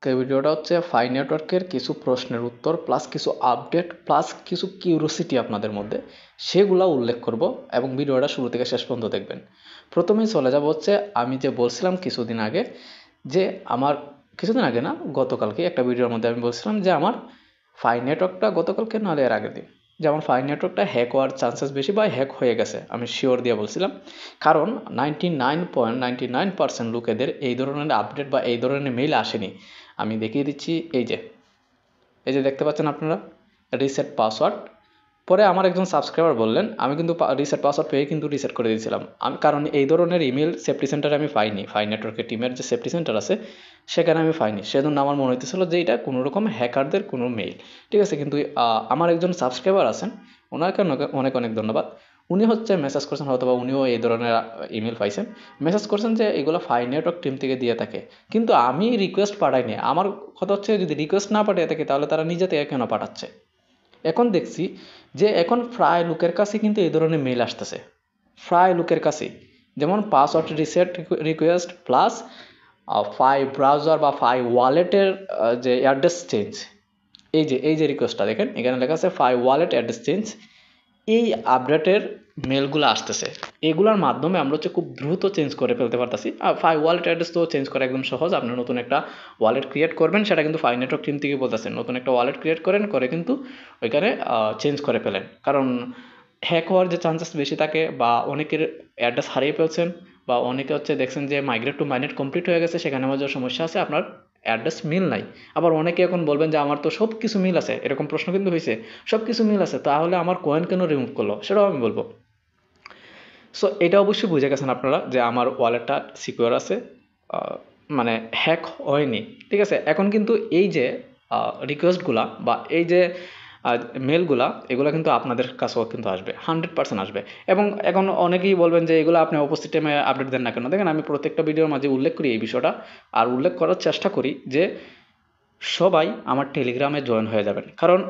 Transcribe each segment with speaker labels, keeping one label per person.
Speaker 1: আজকের ভিডিওটা হচ্ছে ফাই নেটওয়ার্কের কিছু প্রশ্নের উত্তর প্লাস কিছু আপডেট প্লাস কিছু কিউরিওসিটি আপনাদের মধ্যে সেগুলো উল্লেখ করব এবং ভিডিওটা শুরু থেকে শেষ পর্যন্ত দেখবেন। প্রথমেই চলে যাব হচ্ছে আমি যে বলছিলাম কিছুদিন আগে যে আমার কিছুদিন আগে না গতকালকে একটা ভিডিওর মধ্যে আমি বলছিলাম যে আমার ফাই নেটওয়ার্কটা গতকালকে নাহলে এর আগের দিন যে আমার ফাই নেটওয়ার্কটা হ্যাক হওয়ার চান্সেস বেশি বা হ্যাক হয়ে গেছে, আমি শিওর দিয়ে বলছিলাম। কারণ 99.99% লোকেদের এই ধরনের আপডেট বা এই ধরনের মেইল আসেনি। আমি দেখিয়ে দিচ্ছি, এই যে দেখতে পাচ্ছেন আপনারা রিসেট পাসওয়ার্ড। পরে আমার একজন সাবস্ক্রাইবার বললেন, আমি কিন্তু রিসেট পাসওয়ার্ড পেয়ে কিন্তু রিসেট করে দিয়েছিলাম আমি, কারণ এই ধরনের ইমেল সেফটি সেন্টারে আমি পাইনি। ফাই নেটওয়ার্কের টিমের যে সেফটি সেন্টার আছে সেখানে আমি পাইনি, সেজন্য আমার মনে হইতেছিল যে এটা কোনো রকম হ্যাকারদের কোনো মেইল, ঠিক আছে। কিন্তু আমার একজন সাবস্ক্রাইবার আছেন, ওনাকে অনেক অনেক ধন্যবাদ। উনি হচ্ছে মেসেজ করছেন, হয়তো বা উনিও এই ধরনের ইমেল পাইছেন, মেসেজ করছেন যে এগুলো ফাই নেটওয়ার্ক টিম থেকে দিয়ে থাকে, কিন্তু আমি রিকোয়েস্ট পাঠাইনি। আমার কথা হচ্ছে যদি রিকোয়েস্ট না পাঠিয়ে থাকে তাহলে তারা নিজে থেকে কেন পাঠাচ্ছে। এখন দেখছি যে এখন প্রায় লোকের কাছে কিন্তু এই ধরনের মেইল আসতেছে, প্রায় লোকের কাছেই, যেমন পাসওয়ার্ড রিসেট রিকোয়েস্ট প্লাস ফাই ব্রাউজার বা ফাই ওয়ালেটের যে অ্যাড্রেস চেঞ্জ, এই যে রিকোয়েস্টটা দেখেন এখানে লেখা আছে ফাই ওয়ালেট অ্যাড্রেস চেঞ্জ। এই আপডেটের মেলগুলো আসতেছে, এগুলোর মাধ্যমে আমরা হচ্ছে খুব দ্রুত চেঞ্জ করে ফেলতে পারতেছি। আর ফাই ওয়ালেট অ্যাড্রেস তো চেঞ্জ করা একদম সহজ। আপনি নতুন একটা ওয়ালেট ক্রিয়েট করবেন, সেটা কিন্তু ফাই নেটওয়ার্ক টিম থেকে বলতেছেন নতুন একটা ওয়ালেট ক্রিয়েট করেন, করে কিন্তু ওইখানে চেঞ্জ করে ফেলেন। কারণ হ্যাক হওয়ার যে চান্সেস বেশি থাকে, বা অনেকের অ্যাড্রেস হারিয়ে ফেলছেন, বা অনেকে হচ্ছে দেখছেন যে মাইগ্রেট টু মাইনেট কমপ্লিট হয়ে গেছে, সেখানে আমার যে সমস্যা আছে আপনার অ্যাড্রেস মিল নাই। আবার অনেকে এখন বলবেন যে আমার তো সব কিছু মিল আছে, এরকম প্রশ্ন কিন্তু হয়েছে, সব কিছু মিল আছে তাহলে আমার কয়েন কেন রিমুভ করলো, সেটাও আমি বলবো। সো এটা অবশ্যই বুঝে গেছেন আপনারা যে আমার ওয়ালেটটা সিকিউর আছে, মানে হ্যাক হয়নি, ঠিক আছে। এখন কিন্তু এই যে রিকোয়েস্টগুলা বা এই যে মেলগুলা, এগুলো কিন্তু আপনাদের কাছেও কিন্তু আসবে, 100% আসবে। এবং এখন অনেকেই বলবেন যে এগুলো আপনি উপস্থিত টাইমে আপডেট দেন না কেন। দেখেন আমি প্রত্যেকটা ভিডিওর মাঝে উল্লেখ করি এই বিষয়টা, আর উল্লেখ করার চেষ্টা করি যে সবাই আমার টেলিগ্রামে জয়েন হয়ে যাবেন, কারণ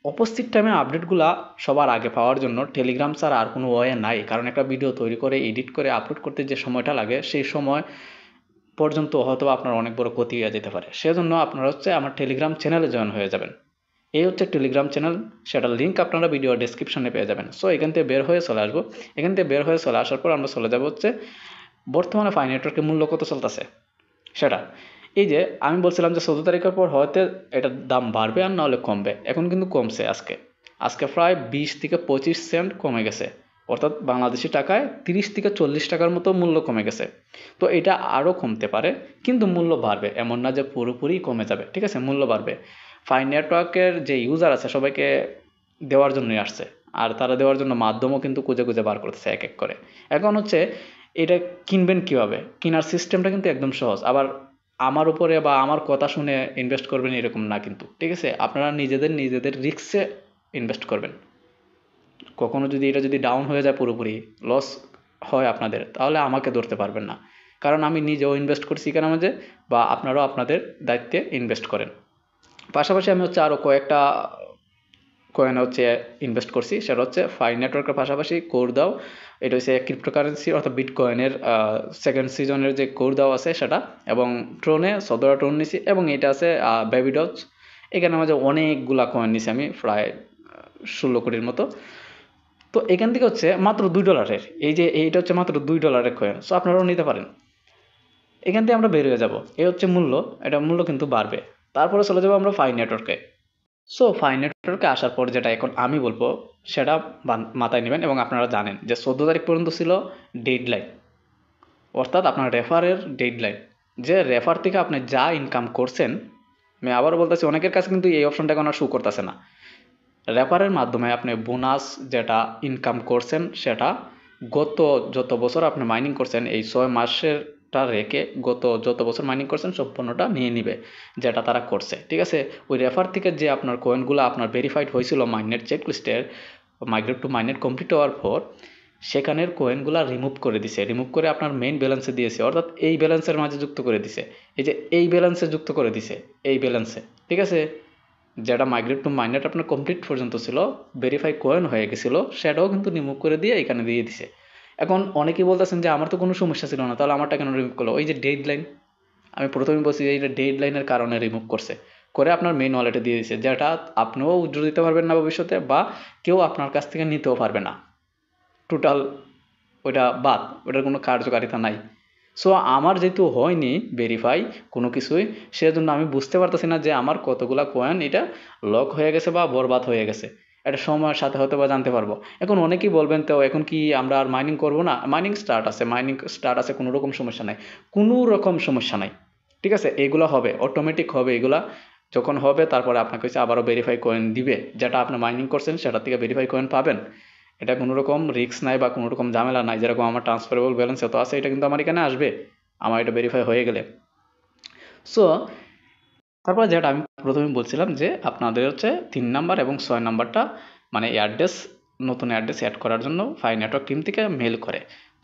Speaker 1: উপস্থিত টাইমে আপডেটগুলা সবার আগে পাওয়ার জন্য টেলিগ্রাম ছাড়া আর কোনো ওয়ে নাই। কারণ একটা ভিডিও তৈরি করে এডিট করে আপলোড করতে যে সময়টা লাগে সেই সময় পর্যন্ত হয়তো আপনার অনেক বড় ক্ষতি হয়ে যেতে পারে। সেজন্য আপনারা হচ্ছে আমার টেলিগ্রাম চ্যানেলে জয়েন হয়ে যাবেন। এই হচ্ছে টেলিগ্রাম চ্যানেল, সেটার লিঙ্ক আপনারা ভিডিও ডেসক্রিপশনে পেয়ে যাবেন। সো এখান থেকে বের হয়ে চলে আসবো, এখান থেকে বের হয়ে চলে আসার পর আমরা চলে যাব হচ্ছে বর্তমানে ফাই নেটওয়ার্কের মূল্য কত চলতেছে সেটা। এই যে আমি বলছিলাম যে 14 তারিখের পর হয়তো এটার দাম বাড়বে আর না হলে কমবে, এখন কিন্তু কমছে। আজকে প্রায় 20 থেকে 25 সেন্ট কমে গেছে, অর্থাৎ বাংলাদেশি টাকায় 30 থেকে 40 টাকার মতো মূল্য কমে গেছে। তো এটা আরও কমতে পারে, কিন্তু মূল্য বাড়বে, এমন না যে পুরোপুরি কমে যাবে, ঠিক আছে, মূল্য বাড়বে। ফাই নেটওয়ার্কের যে ইউজার আছে সবাইকে দেওয়ার জন্যই আসছে, আর তারা দেওয়ার জন্য মাধ্যমও কিন্তু খুঁজে খুঁজে বার করতেছে এক এক করে। এখন হচ্ছে এটা কিনবেন কীভাবে, কেনার সিস্টেমটা কিন্তু একদম সহজ। আবার আমার উপরে বা আমার কথা শুনে ইনভেস্ট করবেন এরকম না কিন্তু, ঠিক আছে। আপনারা নিজেদের রিস্কে ইনভেস্ট করবেন। কখনো যদি এটা যদি ডাউন হয়ে যায়, পুরোপুরি লস হয় আপনাদের, তাহলে আমাকে ধরতে পারবেন না, কারণ আমি নিজেও ইনভেস্ট করছি এখানে মাঝে, বা আপনারাও আপনাদের দায়িত্বে ইনভেস্ট করেন। পাশাপাশি আমি হচ্ছে আরও কয়েকটা কয়েনে হচ্ছে ইনভেস্ট করছি, সেটা হচ্ছে ফাই নেটওয়ার্কের পাশাপাশি কোরদাও, এটা হচ্ছে ক্রিপ্টোকারেন্সি অর্থাৎ বিটকয়েনের সেকেন্ড সিজনের যে কোরদাও আছে সেটা, এবং ট্রোনে 14টা ট্রোন নিছি, এবং এটা আছে বেবিডজ। এখানে মাঝে অনেকগুলা কয়েন নিছি আমি, প্রায় 16 কোটির মতো। তো এখান থেকে হচ্ছে মাত্র $2, এইটা হচ্ছে মাত্র $2 কয়েন। সো আপনারাও নিতে পারেন। এখান থেকে আমরা বের হয়ে যাব, এই হচ্ছে মূল্য, এটা মূল্য কিন্তু বাড়বে। তারপরে চলে যাবো আমরা ফাই নেটওয়ার্কে। সো ফাই নেটওয়ার্কে আসার পর যেটা এখন আমি বলবো সেটা মাথায় নেবেন, এবং আপনারা জানেন যে 14 তারিখ পর্যন্ত ছিল ডেডলাইন, অর্থাৎ আপনার রেফারের ডেডলাইন, যে রেফার থেকে আপনি যা ইনকাম করছেন। আমি আবারও বলতেছি, অনেকের কাছে কিন্তু এই অপশনটা এখন আর শো করতেছে না। রেফারের মাধ্যমে আপনি বোনাস যেটা ইনকাম করছেন সেটা গত যত বছর আপনি মাইনিং করছেন এই 6 মাসেরটা রেখে গত যত বছর মাইনিং করছেন সম্পূর্ণটা নিয়ে নিবে, যেটা তারা করছে, ঠিক আছে। ওই রেফার থেকে যে আপনার কয়েনগুলো আপনার ভেরিফাইড হয়েছিল মাইনেট চেকলিস্টের, মাইগ্রেট টু মাইনেট কমপ্লিট হওয়ার পর সেখানের কয়েনগুলো রিমুভ করে দিছে, রিমুভ করে আপনার মেইন ব্যালেন্সে দিয়েছে, অর্থাৎ এই ব্যালেন্সের মাঝে যুক্ত করে দিছে। এই যে এই ব্যালেন্সে যুক্ত করে দিছে, এই ব্যালেন্সে, ঠিক আছে। যেটা মাইগ্রেট টু মাইনেট আপনার কমপ্লিট পর্যন্ত ছিল, ভেরিফাই কয়েন হয়ে গেছিলো, সেটাও কিন্তু রিমুভ করে দিয়ে এখানে দিয়ে দিছে। এখন অনেকেই বলতেছেন যে আমার তো কোনো সমস্যা ছিল না, তাহলে আমারটা কেন রিমুভ করলো। ওই যে ডেডলাইন, আমি প্রথমে বলছি যে এটা ডেডলাইনের কারণে রিমুভ করছে, করে আপনার মেইন ওয়ালেটে দিয়ে দিচ্ছে, যেটা আপনিও উইথড্র দিতে পারবেন না ভবিষ্যতে, বা কেউ আপনার কাছ থেকে নিতেও পারবে না। টোটাল ওইটা বাদ, ওটার কোনো কার্যকারিতা নাই। সো আমার যেহেতু হয়নি ভেরিফাই কোনো কিছুই, সেজন্য আমি বুঝতে পারতেছি না যে আমার কতগুলা কয়েন এটা লক হয়ে গেছে বা বরবাদ হয়ে গেছে। এটা সময়ের সাথে হয়তো বা জানতে পারবো। এখন অনেকেই বলবেন, তো এখন কি আমরা আর মাইনিং করবো না? মাইনিং স্টার্ট আছে, কোনো রকম সমস্যা নাই, কোনো রকম সমস্যা নাই। ঠিক আছে, এগুলো হবে, অটোমেটিক হবে এগুলা। যখন হবে তারপরে আপনাকে হচ্ছে আবারও ভেরিফাই কয়েন দিবে, যেটা আপনি মাইনিং করছেন সেটার থেকে ভেরিফাই কয়েন পাবেন। এটা কোনো রকম রিস্ক নাই বা কোনো রকম ঝামেলা নাই। যেরকম আমার ট্রান্সফারেবল ব্যালেন্স এত আছে, এটা কিন্তু আমার এখানে আসবে আমার এটা ভেরিফাই হয়ে গেলে। সো তারপর যেটা আমি প্রথমে বলছিলাম যে আপনাদের হচ্ছে 3 নাম্বার এবং 6 নাম্বারটা মানে অ্যাড্রেস, নতুন অ্যাড্রেস অ্যাড করার জন্য ফাই নেটওয়ার্ক টিম থেকে মেল করে।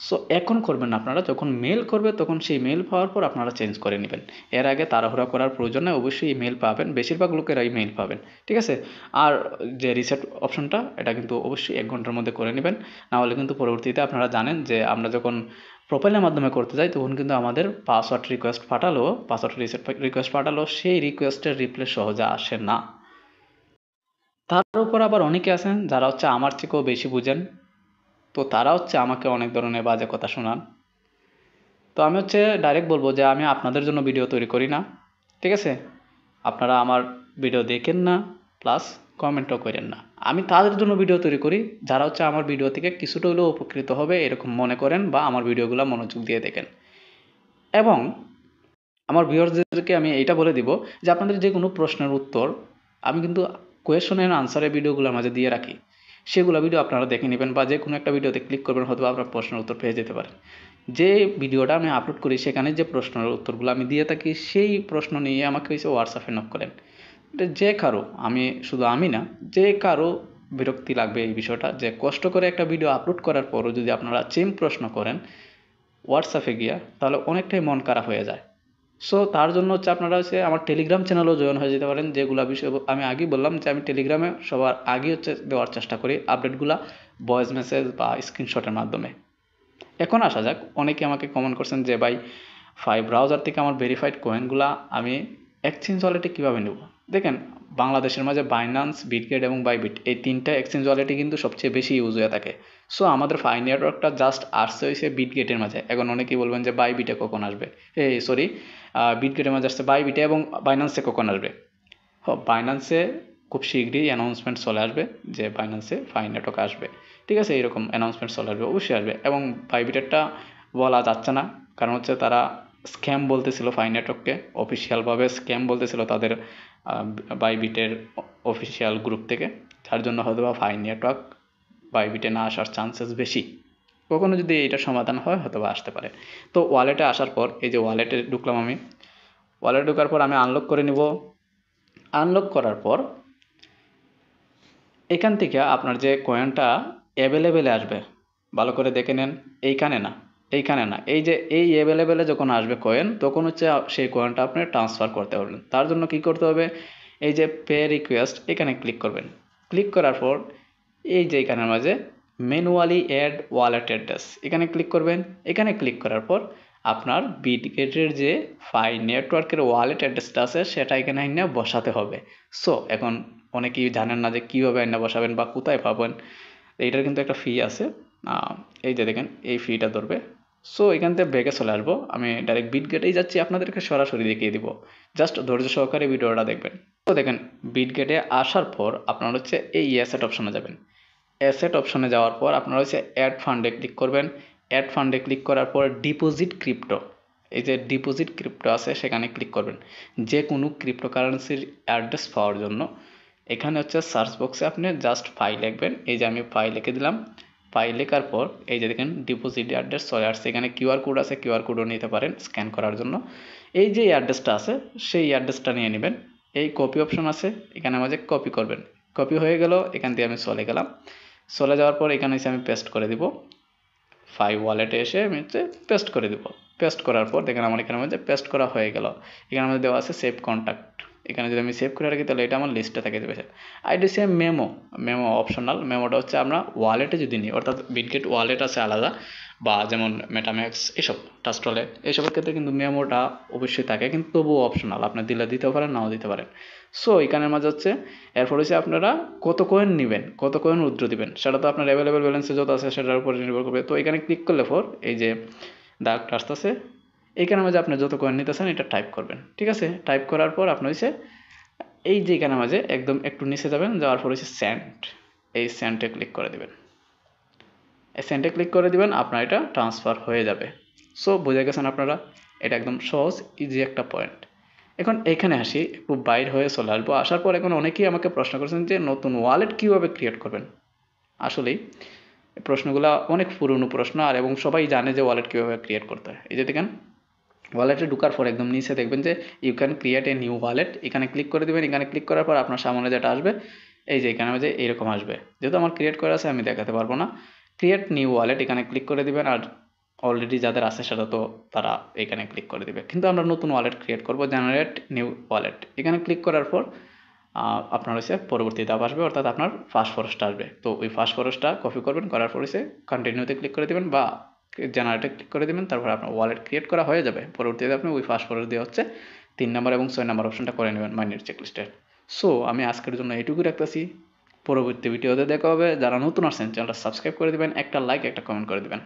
Speaker 1: সো এখন করবেন না, আপনারা যখন মেল করবে তখন সেই মেল পাওয়ার পর আপনারা চেঞ্জ করে নেবেন। এর আগে তাড়াহুড়া করার প্রয়োজন নেই, অবশ্যই ইমেল পাবেন, বেশিরভাগ লোকেরাই মেল পাবেন। ঠিক আছে, আর যে রিসেট অপশনটা এটা কিন্তু অবশ্যই 1 ঘন্টার মধ্যে করে নেবেন, না হলে কিন্তু পরবর্তীতে আপনারা জানেন যে আমরা যখন প্রোফাইলের মাধ্যমে করতে যাই তখন কিন্তু আমাদের পাসওয়ার্ড রিসেট রিকোয়েস্ট পাঠালো সেই রিকোয়েস্টের রিপ্লে সহজে আসে না। তার উপর আবার অনেকে আছেন যারা হচ্ছে আমার থেকেও বেশি বুঝেন, তো তারা হচ্ছে আমাকে অনেক ধরনের বাজে কথা শোনান। তো আমি হচ্ছে ডাইরেক্ট বলবো যে আমি আপনাদের জন্য ভিডিও তৈরি করি না। ঠিক আছে, আপনারা আমার ভিডিও দেখেন না, প্লাস কমেন্টও করেন না। আমি তাদের জন্য ভিডিও তৈরি করি যারা হচ্ছে আমার ভিডিও থেকে কিছুটা হলেও উপকৃত হবে এরকম মনে করেন বা আমার ভিডিওগুলো মনোযোগ দিয়ে দেখেন। এবং আমার ভিউয়ার্সদেরকে আমি এইটা বলে দিব যে আপনাদের যে কোনো প্রশ্নের উত্তর আমি কিন্তু কোয়েশন অ্যান্ড আনসারের ভিডিওগুলোর মাঝে দিয়ে রাখি, সেগুলো ভিডিও আপনারা দেখে নেবেন বা যে কোনো একটা ভিডিওতে ক্লিক করবেন, হয়তো আপনার প্রশ্নের উত্তর পেয়ে যেতে পারেন। যে ভিডিওটা আমি আপলোড করি সেখানে যে প্রশ্নের উত্তরগুলো আমি দিয়ে থাকি, সেই প্রশ্ন নিয়ে আমাকে হচ্ছে হোয়াটসঅ্যাপে নক করেন। এটা যে কারো, শুধু আমি না, যে কারো বিরক্তি লাগবে এই বিষয়টা, যে কষ্ট করে একটা ভিডিও আপলোড করার পরও যদি আপনারা সেম প্রশ্ন করেন হোয়াটসঅ্যাপে গিয়া, তাহলে অনেকটাই মন খারাপ হয়ে যায়। সো তার জন্য হচ্ছে আপনারা হচ্ছে আমার টেলিগ্রাম চ্যানেলেও জয়েন হয়ে যেতে পারেন, যেগুলো বিষয় আমি আগেই বললাম যে আমি টেলিগ্রামে সবার আগে হচ্ছে দেওয়ার চেষ্টা করি আপডেটগুলো ভয়েস মেসেজ বা স্ক্রিনশটের মাধ্যমে। এখন আসা যাক, অনেকে আমাকে কমেন্ট করছেন যে ভাই ব্রাউজার থেকে আমার ভেরিফাইড কয়েনগুলো আমি এক্সচেঞ্জ ওয়ালেটে কীভাবে নেব? দেখেন, বাংলাদেশের মাঝে বাইন্যান্স, বিটগেট এবং বাইবিট এই 3টা এক্সচেঞ্জ ওয়ালেটই কিন্তু সবচেয়ে বেশি ইউজ হয়ে থাকে। সো আমাদের ফাই নেটওয়ার্কটা জাস্ট আসছে হয়েছে বিটগেটের মাঝে। এখন অনেকেই বলবেন যে বাইবিটে কখন আসবে, বিটগেটের মাঝে আসছে, বাইবিটে এবং বাইন্যান্সে কখন আসবে? বাইন্যান্সে খুব শীঘ্রই অ্যানাউন্সমেন্ট চলে আসবে যে বাইন্যান্সে ফাই নেটওয়ার্ক আসবে। ঠিক আছে, এরকম অ্যানাউন্সমেন্ট চলে আসবে, অবশ্যই আসবে। এবং বাইবিটেরটা বলা যাচ্ছে না, কারণ হচ্ছে তারা স্ক্যাম বলতেছিল ফাই নেটওয়ার্ককে, অফিসিয়ালভাবে স্ক্যাম বলতেছিল তাদের বাইবিটের অফিসিয়াল গ্রুপ থেকে, যার জন্য হয়তো বা ফাই নেটওয়ার্ক বাইবিটে না আসার চান্সেস বেশি। কখনো যদি এটা সমাধান হয় হয়তো বা আসতে পারে। তো ওয়ালেটে আসার পর এই যে ওয়ালেটে ঢুকলাম, আমি ওয়ালেটে ঢোকার পর আমি আনলক করে নিব। আনলক করার পর এখান থেকে আপনার যে কয়েনটা অ্যাভেলেবেলে আসবে, ভালো করে দেখে নেন, এইখানে না, এই যে এই অ্যাভেলেবেলে যখন আসবে কয়েন, তখন হচ্ছে সেই কয়েনটা আপনি ট্রান্সফার করতে পারবেন। তার জন্য কি করতে হবে, এই যে পে রিকোয়েস্ট এখানে ক্লিক করবেন। ক্লিক করার পর এই যে এখানের মাঝে ম্যানুয়ালি অ্যাড ওয়ালেট অ্যাড্রেস এখানে ক্লিক করবেন। এখানে ক্লিক করার পর আপনার বিটগেটের যে ফাই নেটওয়ার্কের ওয়ালেট অ্যাড্রেসটা আছে সেটা এখানে এনে বসাতে হবে। সো এখন অনেকেই জানেন না যে কীভাবে এনে বসাবেন বা কোথায় পাবেন। এইটার কিন্তু একটা ফি আছে, এই যে দেখেন এই ফিটা ধরবে। সো এখান থেকে ব্যাকে চলে আসবো, আমি ডাইরেক্ট বিটগেটেই যাচ্ছি, আপনাদেরকে সরাসরি দেখিয়ে দিব, জাস্ট ধৈর্য সহকারে ভিডিওটা দেখবেন। তো দেখেন বিটগেটে আসার পর আপনারা হচ্ছে এই অ্যাসেট অপশনে যাবেন। অ্যাসেট অপশনে যাওয়ার পর আপনারা হচ্ছে অ্যাড ফান্ডে ক্লিক করবেন। অ্যাড ফান্ডে ক্লিক করার পর ডিপোজিট ক্রিপ্টো, এই যে ডিপোজিট ক্রিপ্টো আছে সেখানে ক্লিক করবেন। যে কোনো ক্রিপ্টোকারেন্সির অ্যাড্রেস পাওয়ার জন্য এখানে হচ্ছে সার্চ বক্সে আপনি জাস্ট ফাই লিখবেন। এই যে আমি ফাই লিখে দিলাম। ফাই লেখার পর এই যে দেখেন ডিপোজিট অ্যাড্রেস চলে আসছে, এখানে কিউআর কোড আছে, কিউআর কোডও নিতে পারেন স্ক্যান করার জন্য। এই যে অ্যাড্রেসটা আছে সেই অ্যাড্রেসটা নিয়ে নেবেন। এই কপি অপশন আছে, এখানে মাঝে কপি করবেন। কপি হয়ে গেল, এখান দিয়ে আমি চলে গেলাম। চলে যাওয়ার পর এখানে এসে আমি পেস্ট করে দিব। ফাই ওয়ালেটে এসে আমি হচ্ছে পেস্ট করে দিব। পেস্ট করার পর দেখেন আমার এখানের মধ্যে পেস্ট করা হয়ে গেল। এখানের মধ্যে দেওয়া আছে সেভ কন্ট্যাক্ট, এখানে যদি আমি সেভ করে রাখি তাহলে এটা আমার লিস্টে থেকে যাবে। আইডি সেম মেমো অপশনাল, মেমোটা হচ্ছে আমরা ওয়ালেটে যদি নিই, অর্থাৎ বিটগেট ওয়ালেট আছে আলাদা, বা যেমন মেটাম্যাক্স এসব ট্রাস্ট ওয়ালেট এসবের ক্ষেত্রে কিন্তু মেমোটা অবশ্যই থাকে, কিন্তু তবুও অপশনাল, আপনি দিলে দিতেও পারেন নাও দিতে পারেন। সো এখানের মাঝে হচ্ছে এরপর হচ্ছে আপনারা কত কয়েন নেবেন, কত কয়েন উইথড্র দিবেন, সেটা তো আপনার অ্যাভেলেবেল ব্যালেন্সে যত আছে সেটার উপর নির্ভর করবে। তো এখানে ক্লিক করলে পর এই যে দাগটা আসতেছে, এইখানের মাঝে আপনি যত কয়েন নিতেছেন এটা টাইপ করবেন, ঠিক আছে? টাইপ করার পর আপনি হচ্ছে এই যে এখানে মাঝে একদম একটু নিচে যাবেন, যাওয়ার পর হচ্ছে সেন্ড, এই সেন্টে ক্লিক করে দিবেন। এই সেন্টে ক্লিক করে দিবেন, আপনার এটা ট্রান্সফার হয়ে যাবে। সো বুঝে গেছেন আপনারা, এটা একদম সহজ ইজি একটা পয়েন্ট। এখন এখানে আসি, একটু বাইর হয়ে চলে আসবো। আসার পর এখন অনেকেই আমাকে প্রশ্ন করেছেন যে নতুন ওয়ালেট কীভাবে ক্রিয়েট করবেন। আসলেই এই প্রশ্নগুলো অনেক পুরনো প্রশ্ন, আর এবং সবাই জানে যে ওয়ালেট কীভাবে ক্রিয়েট করতে হয়। এই যে দেখেন ওয়ালেটে ঢোকার পর একদম নিচে দেখবেন যে you can create a new wallet, এখানে ক্লিক করে দেবেন। এখানে ক্লিক করার পর আপনার সামনে যেটা আসবে এই যে এখানে যে এরকম আসবে, যেহেতু আমার ক্রিয়েট করা আছে আমি দেখাতে পারবো না। ক্রিয়েট নিউ ওয়ালেট এখানে ক্লিক করে দিবেন, আর অলরেডি যাদের আছে সেটা তো তারা এখানে ক্লিক করে দিবে, কিন্তু আমরা নতুন ওয়ালেট ক্রিয়েট করব, জেনারেট নিউ ওয়ালেট এখানে ক্লিক করার পর আপনার হচ্ছে পরবর্তী ধাপ আসবে, অর্থাৎ আপনার ফার্স্ট ফরস্টটা আসবে। তো ওই ফার্স্ট ফরস্টটা কপি করবেন, করার পর হচ্ছে কন্টিনিউতে ক্লিক করে দেবেন বা জেনারেটে ক্লিক করে দেবেন, তারপর আপনার ওয়ালেট ক্রিয়েট করা হয়ে যাবে। পরবর্তীতে আপনি ওই ফার্স্ট ফরস্ট দিয়ে হচ্ছে 3 নাম্বার এবং 6 নাম্বার অপশনটা করে নেবেন মাইনের চেকলিস্টে। সো আমি আজকের জন্য এটুকু রাখতেছি, পরবর্তী ভিডিওতে দেখা হবে। যারা নতুন আসছেন চ্যানেলটা সাবস্ক্রাইব করে দিবেন, একটা লাইক একটা কমেন্ট করে দিবেন।